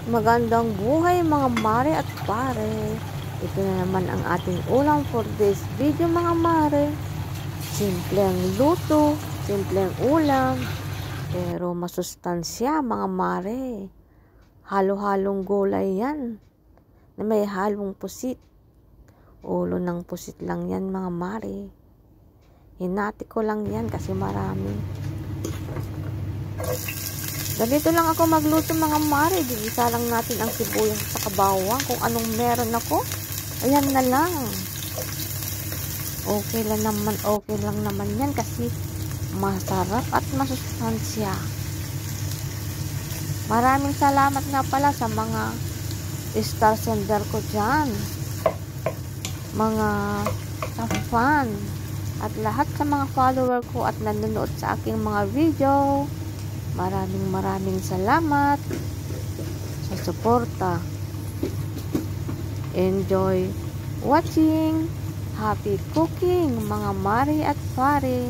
Magandang buhay mga mare at pare. Ito na naman ang ating ulam for this video mga mare. Simpleng luto, simpleng ulam, pero masustansya mga mare. Halo-halong gulay yan na may halong pusit. Ulo ng pusit lang yan mga mare. Hinati ko lang yan kasi marami. Ganito lang ako magluto mga mare. Gigisa lang natin ang sibuyas sa kabawang. Kung anong meron ako, ayan na lang. Okay lang naman yan kasi masarap at masustansya. Maraming salamat nga pala sa mga star sender ko dyan. Mga fan at lahat sa mga follower ko at nanonood sa aking mga video. Maraming salamat sa suporta. Enjoy watching. Happy cooking mga mare at pare.